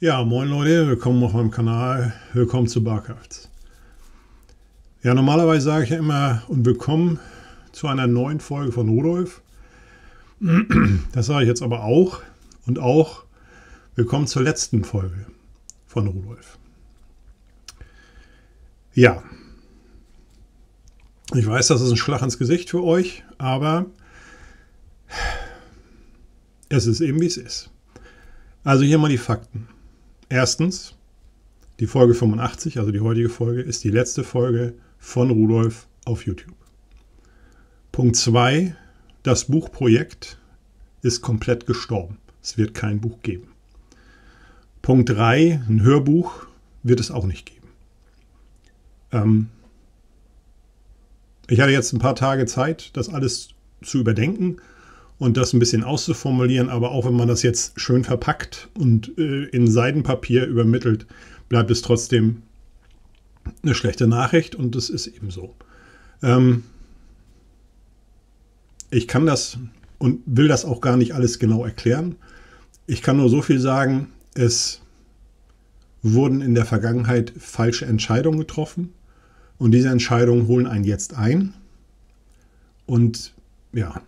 Ja, moin Leute, willkommen auf meinem Kanal, willkommen zu Barcrafts. Ja, normalerweise sage ich ja immer und willkommen zu einer neuen Folge von Rudolf. Das sage ich jetzt aber auch und auch willkommen zur letzten Folge von Rudolf. Ja, ich weiß, das ist ein Schlag ins Gesicht für euch, aber es ist eben wie es ist. Also hier mal die Fakten. Erstens, die Folge 85, also die heutige Folge, ist die letzte Folge von Rudolf auf YouTube. Punkt 2, das Buchprojekt ist komplett gestorben. Es wird kein Buch geben. Punkt 3, ein Hörbuch wird es auch nicht geben. Ich hatte jetzt ein paar Tage Zeit, das alles zu überdenken und das ein bisschen auszuformulieren, aber auch wenn man das jetzt schön verpackt und in Seidenpapier übermittelt, bleibt es trotzdem eine schlechte Nachricht und das ist eben so. Ich kann das und will das auch gar nicht alles genau erklären. Ich kann nur so viel sagen, es wurden in der Vergangenheit falsche Entscheidungen getroffen und diese Entscheidungen holen einen jetzt ein. Und ja,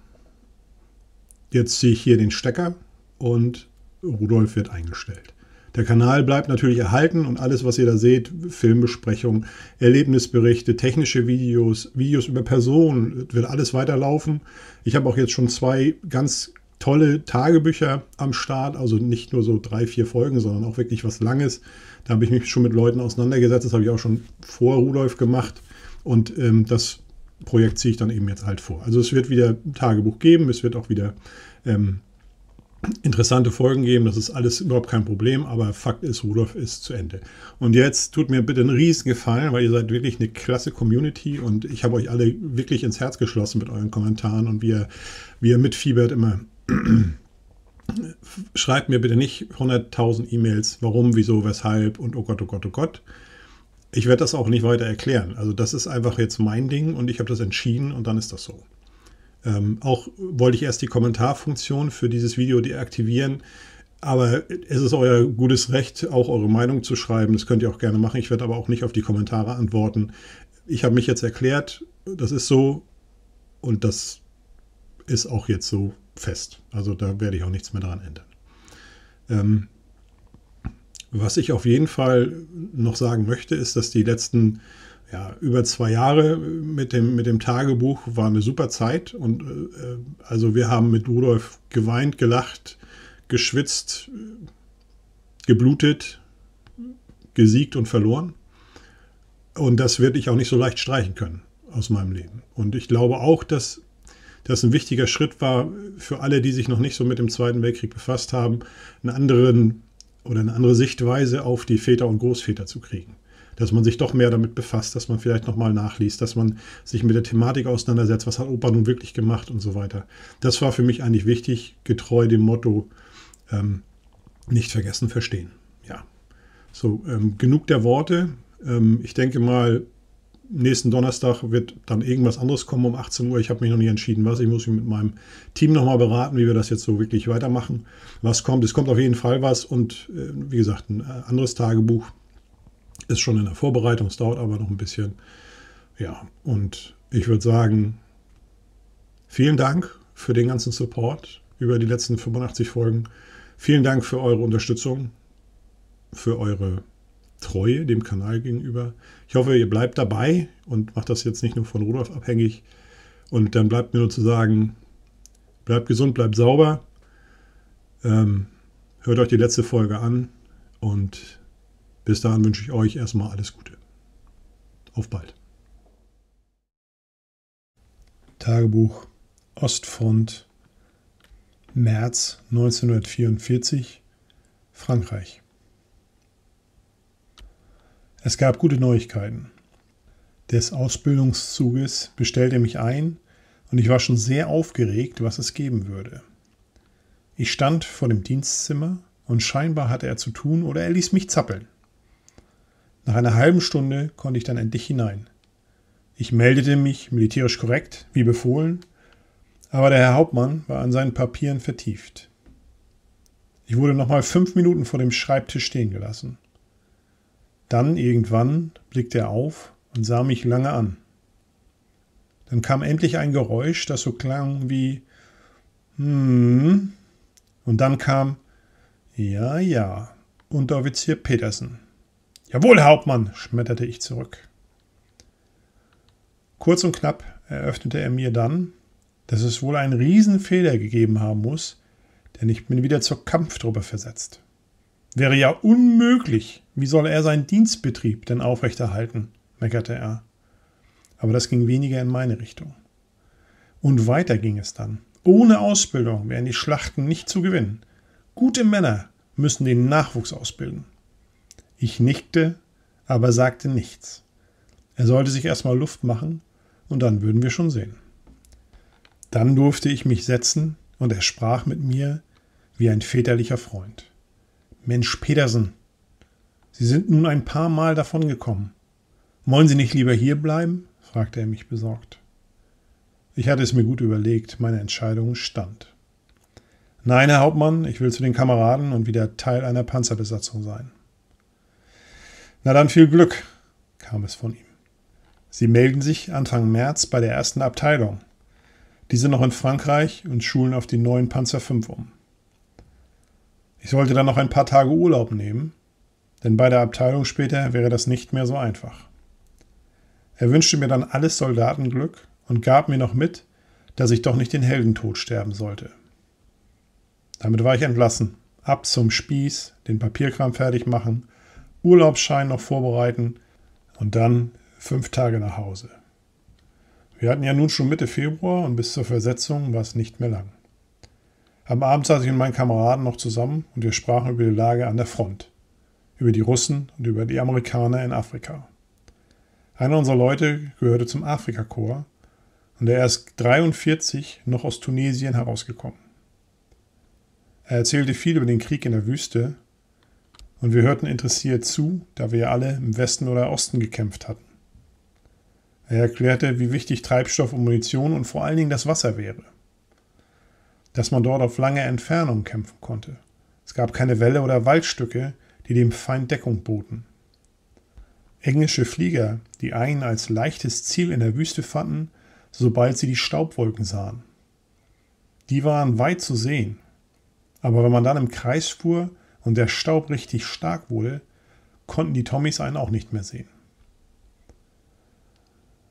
jetzt ziehe ich hier den Stecker und Rudolf wird eingestellt. Der Kanal bleibt natürlich erhalten und alles, was ihr da seht, Filmbesprechungen, Erlebnisberichte, technische Videos, Videos über Personen, wird alles weiterlaufen. Ich habe auch jetzt schon 2 ganz tolle Tagebücher am Start, also nicht nur so 3, 4 Folgen, sondern auch wirklich was Langes. Da habe ich mich schon mit Leuten auseinandergesetzt, das habe ich auch schon vor Rudolf gemacht und das Projekt ziehe ich dann eben jetzt halt vor. Also es wird wieder ein Tagebuch geben, es wird auch wieder interessante Folgen geben, das ist alles überhaupt kein Problem, aber Fakt ist, Rudolf ist zu Ende. Und jetzt tut mir bitte einen riesen Gefallen, weil ihr seid wirklich eine klasse Community und ich habe euch alle wirklich ins Herz geschlossen mit euren Kommentaren und wie ihr mitfiebert immer. Schreibt mir bitte nicht 100.000 E-Mails, warum, wieso, weshalb und oh Gott, oh Gott, oh Gott. Ich werde das auch nicht weiter erklären. Also das ist einfach jetzt mein Ding und ich habe das entschieden und dann ist das so. Auch wollte ich erst die Kommentarfunktion für dieses Video deaktivieren, aber es ist euer gutes Recht, auch eure Meinung zu schreiben. Das könnt ihr auch gerne machen. Ich werde aber auch nicht auf die Kommentare antworten. Ich habe mich jetzt erklärt, das ist so und das ist auch jetzt so fest. Also da werde ich auch nichts mehr daran ändern. Was ich auf jeden Fall noch sagen möchte, ist, dass die letzten über 2 Jahre mit dem Tagebuch war eine super Zeit. Und also wir haben mit Rudolf geweint, gelacht, geschwitzt, geblutet, gesiegt und verloren. Und das werde ich auch nicht so leicht streichen können aus meinem Leben. Und ich glaube auch, dass das ein wichtiger Schritt war für alle, die sich noch nicht so mit dem Zweiten Weltkrieg befasst haben, eine andere Sichtweise auf die Väter und Großväter zu kriegen. Dass man sich doch mehr damit befasst, dass man vielleicht nochmal nachliest, dass man sich mit der Thematik auseinandersetzt, was hat Opa nun wirklich gemacht und so weiter. Das war für mich eigentlich wichtig, getreu dem Motto, nicht vergessen, verstehen. Ja, so, genug der Worte. Ich denke mal, nächsten Donnerstag wird dann irgendwas anderes kommen um 18 Uhr. Ich habe mich noch nicht entschieden, was. Ich muss mich mit meinem Team nochmal beraten, wie wir das jetzt so wirklich weitermachen. Was kommt? Es kommt auf jeden Fall was. Und wie gesagt, ein anderes Tagebuch ist schon in der Vorbereitung. Es dauert aber noch ein bisschen. Ja, und ich würde sagen, vielen Dank für den ganzen Support über die letzten 85 Folgen. Vielen Dank für eure Unterstützung, für eure Treue dem Kanal gegenüber. Ich hoffe, ihr bleibt dabei und macht das jetzt nicht nur von Rudolf abhängig. Und dann bleibt mir nur zu sagen, bleibt gesund, bleibt sauber. Hört euch die letzte Folge an und bis dahin wünsche ich euch erstmal alles Gute. Auf bald. Tagebuch Ostfront, März 1944, Frankreich. Es gab gute Neuigkeiten. Des Ausbildungszuges bestellte mich ein und ich war schon sehr aufgeregt, was es geben würde. Ich stand vor dem Dienstzimmer und scheinbar hatte er zu tun oder er ließ mich zappeln. Nach einer halben Stunde konnte ich dann endlich hinein. Ich meldete mich militärisch korrekt, wie befohlen, aber der Herr Hauptmann war an seinen Papieren vertieft. Ich wurde nochmal 5 Minuten vor dem Schreibtisch stehen gelassen. Dann irgendwann blickte er auf und sah mich lange an. Dann kam endlich ein Geräusch, das so klang wie und dann kam ja, Unteroffizier Petersen. Jawohl, Herr Hauptmann, schmetterte ich zurück. Kurz und knapp eröffnete er mir dann, dass es wohl einen Riesenfehler gegeben haben muss, denn ich bin wieder zur Kampftruppe versetzt. Wäre ja unmöglich. Wie soll er seinen Dienstbetrieb denn aufrechterhalten, meckerte er. Aber das ging weniger in meine Richtung. Und weiter ging es dann. Ohne Ausbildung wären die Schlachten nicht zu gewinnen. Gute Männer müssen den Nachwuchs ausbilden. Ich nickte, aber sagte nichts. Er sollte sich erstmal Luft machen und dann würden wir schon sehen. Dann durfte ich mich setzen und er sprach mit mir wie ein väterlicher Freund. Mensch, Petersen, Sie sind nun ein paar Mal davongekommen. Wollen Sie nicht lieber hier bleiben? Fragte er mich besorgt. Ich hatte es mir gut überlegt, meine Entscheidung stand. Nein, Herr Hauptmann, ich will zu den Kameraden und wieder Teil einer Panzerbesatzung sein. Na dann viel Glück, kam es von ihm. Sie melden sich Anfang März bei der 1. Abteilung. Die sind noch in Frankreich und schulen auf die neuen Panzer V um. Ich sollte dann noch ein paar Tage Urlaub nehmen, denn bei der Abteilung später wäre das nicht mehr so einfach. Er wünschte mir dann alles Soldatenglück und gab mir noch mit, dass ich doch nicht den Heldentod sterben sollte. Damit war ich entlassen. Ab zum Spieß, den Papierkram fertig machen, Urlaubsschein noch vorbereiten und dann 5 Tage nach Hause. Wir hatten ja nun schon Mitte Februar und bis zur Versetzung war es nicht mehr lang. Am Abend saß ich mit meinen Kameraden noch zusammen und wir sprachen über die Lage an der Front, über die Russen und über die Amerikaner in Afrika. Einer unserer Leute gehörte zum Afrikakorps und er ist 1943 noch aus Tunesien herausgekommen. Er erzählte viel über den Krieg in der Wüste und wir hörten interessiert zu, da wir alle im Westen oder Osten gekämpft hatten. Er erklärte, wie wichtig Treibstoff und Munition und vor allen Dingen das Wasser wäre. Dass man dort auf lange Entfernung kämpfen konnte. Es gab keine Wälle oder Waldstücke, die dem Feind Deckung boten. Englische Flieger, die einen als leichtes Ziel in der Wüste fanden, sobald sie die Staubwolken sahen. Die waren weit zu sehen. Aber wenn man dann im Kreis fuhr und der Staub richtig stark wurde, konnten die Tommies einen auch nicht mehr sehen.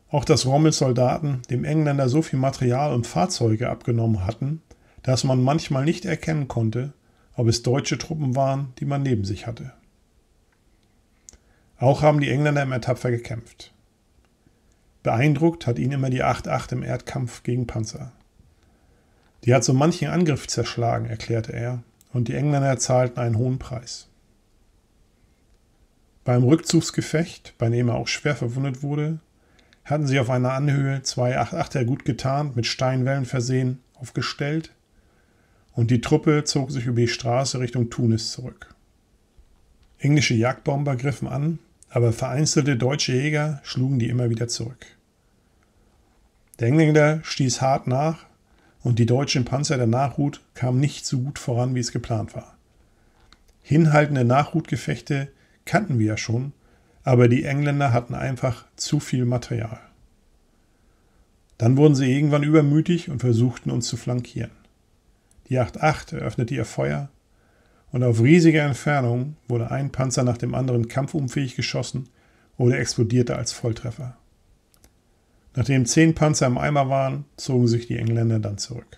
Auch dass Rommels Soldaten dem Engländer so viel Material und Fahrzeuge abgenommen hatten, dass man manchmal nicht erkennen konnte, ob es deutsche Truppen waren, die man neben sich hatte. Auch haben die Engländer immer tapfer gekämpft. Beeindruckt hat ihn immer die 8.8 im Erdkampf gegen Panzer. Die hat so manchen Angriff zerschlagen, erklärte er, und die Engländer zahlten einen hohen Preis. Beim Rückzugsgefecht, bei dem er auch schwer verwundet wurde, hatten sie auf einer Anhöhe 2 8.8er gut getarnt, mit Steinwällen versehen, aufgestellt und die Truppe zog sich über die Straße Richtung Tunis zurück. Englische Jagdbomber griffen an, aber vereinzelte deutsche Jäger schlugen die immer wieder zurück. Der Engländer stieß hart nach und die deutschen Panzer der Nachhut kamen nicht so gut voran, wie es geplant war. Hinhaltende Nachhutgefechte kannten wir ja schon, aber die Engländer hatten einfach zu viel Material. Dann wurden sie irgendwann übermütig und versuchten uns zu flankieren. Die 8.8 eröffnete ihr Feuer und auf riesige Entfernung wurde ein Panzer nach dem anderen kampfunfähig geschossen oder explodierte als Volltreffer. Nachdem 10 Panzer im Eimer waren, zogen sich die Engländer dann zurück.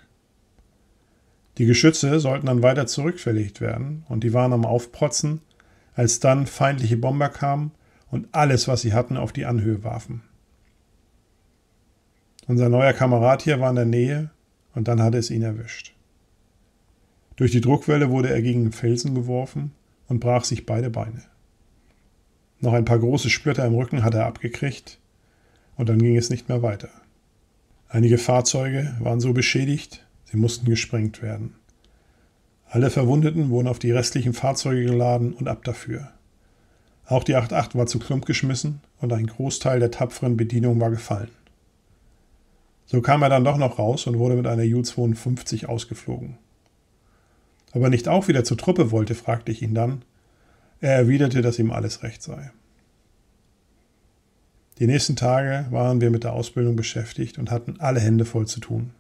Die Geschütze sollten dann weiter zurückverlegt werden und die waren am Aufprotzen, als dann feindliche Bomber kamen und alles, was sie hatten, auf die Anhöhe warfen. Unser neuer Kamerad hier war in der Nähe und dann hatte es ihn erwischt. Durch die Druckwelle wurde er gegen den Felsen geworfen und brach sich beide Beine. Noch ein paar große Splitter im Rücken hat er abgekriegt und dann ging es nicht mehr weiter. Einige Fahrzeuge waren so beschädigt, sie mussten gesprengt werden. Alle Verwundeten wurden auf die restlichen Fahrzeuge geladen und ab dafür. Auch die 8.8 war zu Klump geschmissen und ein Großteil der tapferen Bedienung war gefallen. So kam er dann doch noch raus und wurde mit einer Ju-52 ausgeflogen. ob er nicht auch wieder zur Truppe wollte, fragte ich ihn dann. Er erwiderte, dass ihm alles recht sei. Die nächsten Tage waren wir mit der Ausbildung beschäftigt und hatten alle Hände voll zu tun.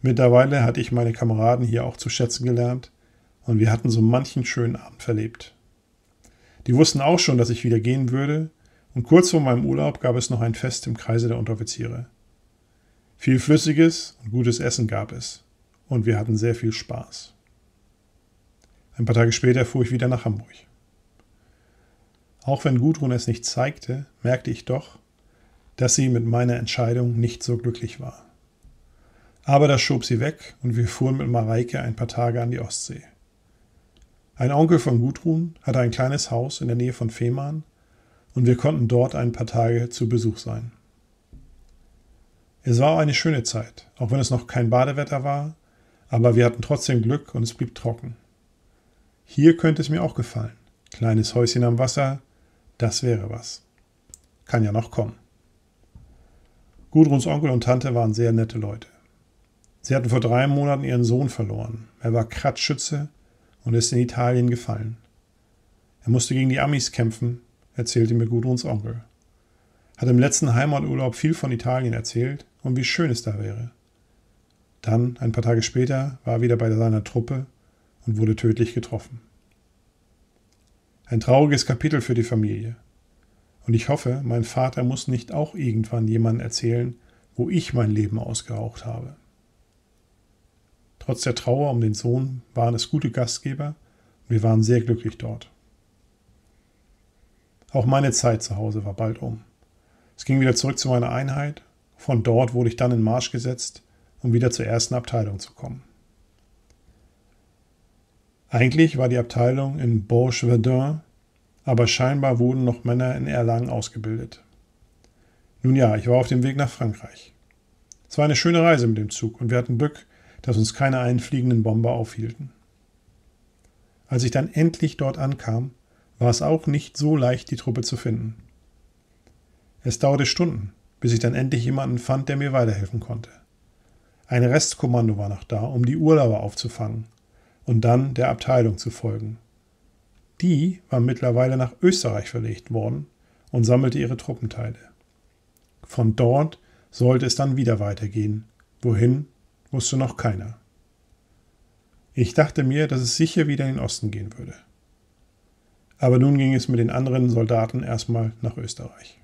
Mittlerweile hatte ich meine Kameraden hier auch zu schätzen gelernt und wir hatten so manchen schönen Abend verlebt. Die wussten auch schon, dass ich wieder gehen würde, und kurz vor meinem Urlaub gab es noch ein Fest im Kreise der Unteroffiziere. Viel flüssiges und gutes Essen gab es und wir hatten sehr viel Spaß. Ein paar Tage später fuhr ich wieder nach Hamburg. Auch wenn Gudrun es nicht zeigte, merkte ich doch, dass sie mit meiner Entscheidung nicht so glücklich war. Aber das schob sie weg und wir fuhren mit Mareike ein paar Tage an die Ostsee. Ein Onkel von Gudrun hatte ein kleines Haus in der Nähe von Fehmarn und wir konnten dort ein paar Tage zu Besuch sein. Es war eine schöne Zeit, auch wenn es noch kein Badewetter war, aber wir hatten trotzdem Glück und es blieb trocken. Hier könnte es mir auch gefallen. Kleines Häuschen am Wasser, das wäre was. Kann ja noch kommen. Gudruns Onkel und Tante waren sehr nette Leute. Sie hatten vor 3 Monaten ihren Sohn verloren. Er war Kratzschütze und ist in Italien gefallen. Er musste gegen die Amis kämpfen, erzählte mir Gudruns Onkel. Hat im letzten Heimaturlaub viel von Italien erzählt und wie schön es da wäre. Dann, ein paar Tage später, war er wieder bei seiner Truppe und wurde tödlich getroffen. Ein trauriges Kapitel für die Familie. Und ich hoffe, mein Vater muss nicht auch irgendwann jemandem erzählen, wo ich mein Leben ausgehaucht habe. Trotz der Trauer um den Sohn waren es gute Gastgeber und wir waren sehr glücklich dort. Auch meine Zeit zu Hause war bald um. Es ging wieder zurück zu meiner Einheit. Von dort wurde ich dann in Marsch gesetzt, um wieder zur ersten Abteilung zu kommen. Eigentlich war die Abteilung in Bourges-Verdun, aber scheinbar wurden noch Männer in Erlangen ausgebildet. Nun ja, ich war auf dem Weg nach Frankreich. Es war eine schöne Reise mit dem Zug und wir hatten Glück, dass uns keine einfliegenden Bomber aufhielten. Als ich dann endlich dort ankam, war es auch nicht so leicht, die Truppe zu finden. Es dauerte Stunden, bis ich dann endlich jemanden fand, der mir weiterhelfen konnte. Ein Restkommando war noch da, um die Urlauber aufzufangen und dann der Abteilung zu folgen. Die war mittlerweile nach Österreich verlegt worden und sammelte ihre Truppenteile. Von dort sollte es dann wieder weitergehen. Wohin, wusste noch keiner. Ich dachte mir, dass es sicher wieder in den Osten gehen würde. Aber nun ging es mit den anderen Soldaten erstmal nach Österreich.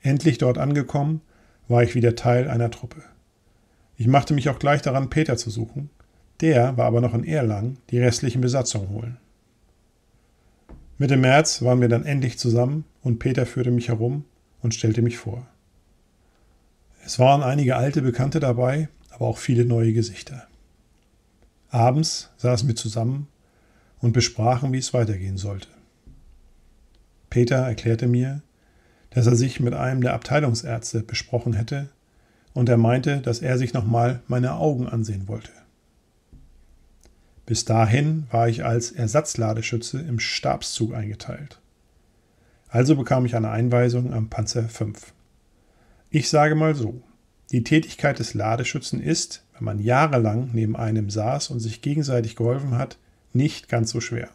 Endlich dort angekommen, war ich wieder Teil einer Truppe. Ich machte mich auch gleich daran, Peter zu suchen. Der war aber noch in Erlangen, die restlichen Besatzungen holen. Mitte März waren wir dann endlich zusammen und Peter führte mich herum und stellte mich vor. Es waren einige alte Bekannte dabei, aber auch viele neue Gesichter. Abends saßen wir zusammen und besprachen, wie es weitergehen sollte. Peter erklärte mir, dass er sich mit einem der Abteilungsärzte besprochen hätte und er meinte, dass er sich nochmal meine Augen ansehen wollte. Bis dahin war ich als Ersatzladeschütze im Stabszug eingeteilt. Also bekam ich eine Einweisung am Panzer 5. Ich sage mal so, die Tätigkeit des Ladeschützen ist, wenn man jahrelang neben einem saß und sich gegenseitig geholfen hat, nicht ganz so schwer.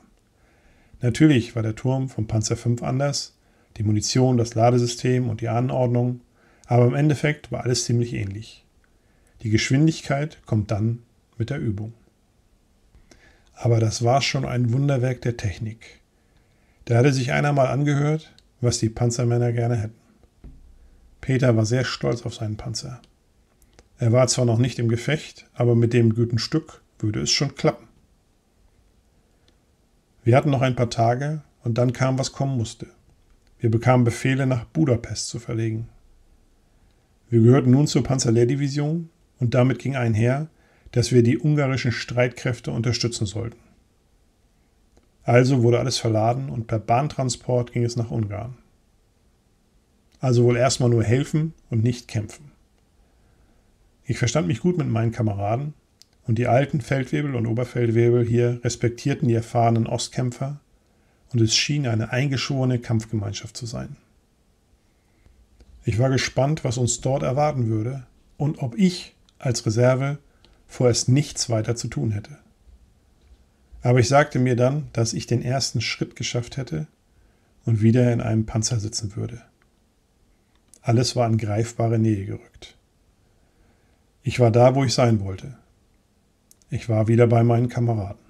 Natürlich war der Turm vom Panzer 5 anders, die Munition, das Ladesystem und die Anordnung, aber im Endeffekt war alles ziemlich ähnlich. Die Geschwindigkeit kommt dann mit der Übung. Aber das war schon ein Wunderwerk der Technik. Da hatte sich einer mal angehört, was die Panzermänner gerne hätten. Peter war sehr stolz auf seinen Panzer. Er war zwar noch nicht im Gefecht, aber mit dem guten Stück würde es schon klappen. Wir hatten noch ein paar Tage und dann kam, was kommen musste. Wir bekamen Befehle, nach Budapest zu verlegen. Wir gehörten nun zur Panzerlehrdivision und damit ging einher, dass wir die ungarischen Streitkräfte unterstützen sollten. Also wurde alles verladen und per Bahntransport ging es nach Ungarn. Also wohl erstmal nur helfen und nicht kämpfen. Ich verstand mich gut mit meinen Kameraden und die alten Feldwebel und Oberfeldwebel hier respektierten die erfahrenen Ostkämpfer und es schien eine eingeschworene Kampfgemeinschaft zu sein. Ich war gespannt, was uns dort erwarten würde und ob ich als Reserve vorerst nichts weiter zu tun hätte. Aber ich sagte mir dann, dass ich den ersten Schritt geschafft hätte und wieder in einem Panzer sitzen würde. Alles war in greifbare Nähe gerückt. Ich war da, wo ich sein wollte. Ich war wieder bei meinen Kameraden.